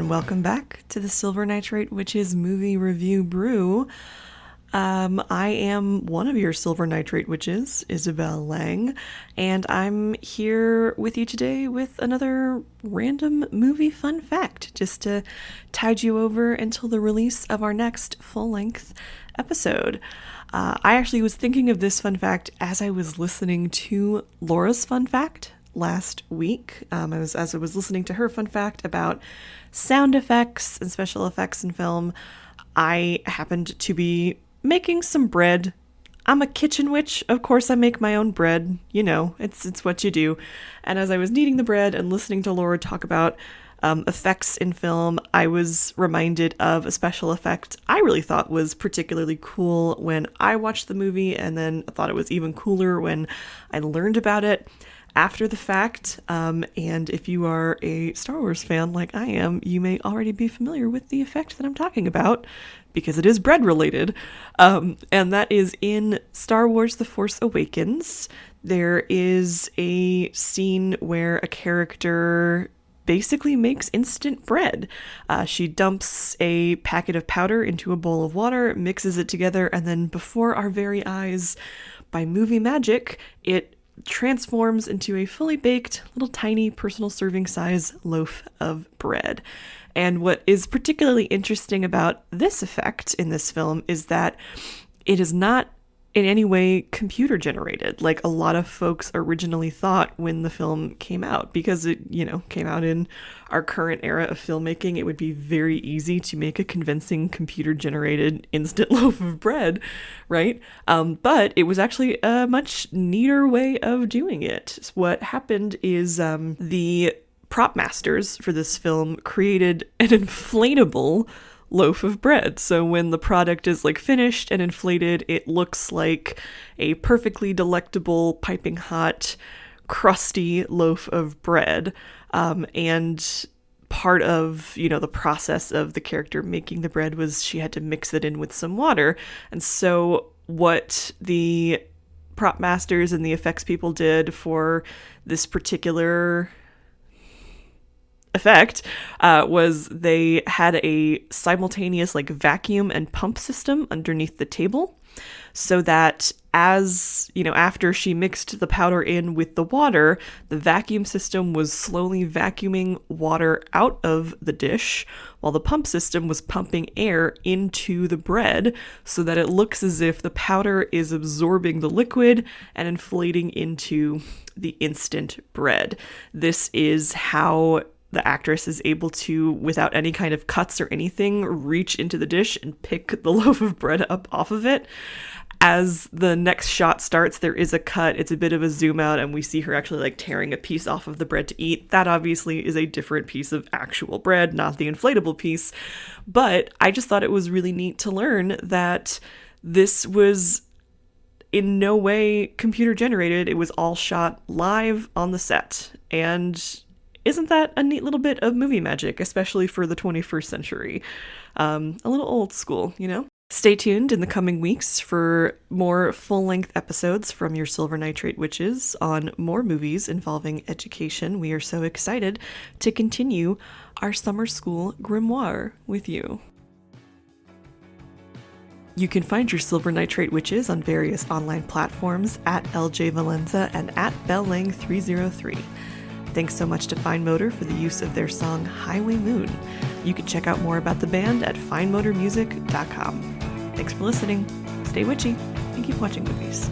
and welcome back to the Silver Nitrate Witches Movie Review Brew. I am one of your Silver Nitrate Witches, Isabel Lang, and I'm here with you today with another random movie fun fact, just to tide you over until the release of our next full-length episode. I actually was thinking of this fun fact as I was listening to Laura's fun fact last week. As I was listening to her fun fact about sound effects and special effects in film, I happened to be making some bread. I'm a kitchen witch. Of course I make my own bread. You know, it's what you do. And as I was kneading the bread and listening to Laura talk about effects in film, I was reminded of a special effect I really thought was particularly cool when I watched the movie, and then I thought it was even cooler when I learned about it after the fact. And if you are a Star Wars fan like I am, you may already be familiar with the effect that I'm talking about, because it is bread related. And that is in Star Wars The Force Awakens. There is a scene where a character basically makes instant bread. She dumps a packet of powder into a bowl of water, mixes it together, and then before our very eyes, by movie magic, it transforms into a fully baked, little tiny personal serving size loaf of bread. And what is particularly interesting about this effect in this film is that it is not in any way computer generated, like a lot of folks originally thought when the film came out, because it, came out in our current era of filmmaking. It would be very easy to make a convincing computer generated instant loaf of bread, right? But it was actually a much neater way of doing it. What happened is the prop masters for this film created an inflatable loaf of bread. So when the product is finished and inflated, it looks like a perfectly delectable, piping hot, crusty loaf of bread. And part of, the process of the character making the bread was she had to mix it in with some water. And so what the prop masters and the effects people did for this particular effect was they had a simultaneous vacuum and pump system underneath the table, so that as after she mixed the powder in with the water, the vacuum system was slowly vacuuming water out of the dish, while the pump system was pumping air into the bread, so that it looks as if the powder is absorbing the liquid and inflating into the instant bread. This is how the actress is able to, without any kind of cuts or anything, reach into the dish and pick the loaf of bread up off of it. As the next shot starts, there is a cut. It's a bit of a zoom out, and we see her actually tearing a piece off of the bread to eat. That obviously is a different piece of actual bread, not the inflatable piece. But I just thought it was really neat to learn that this was in no way computer generated. It was all shot live on the set. And isn't that a neat little bit of movie magic, especially for the 21st century? A little old school, Stay tuned in the coming weeks for more full-length episodes from your Silver Nitrate Witches on more movies involving education. We are so excited to continue our summer school grimoire with you. You can find your Silver Nitrate Witches on various online platforms at LJ Valenza and at BellLang303. Thanks so much to Fine Motor for the use of their song Highway Moon. You can check out more about the band at finemotormusic.com. Thanks for listening, stay witchy, and keep watching movies.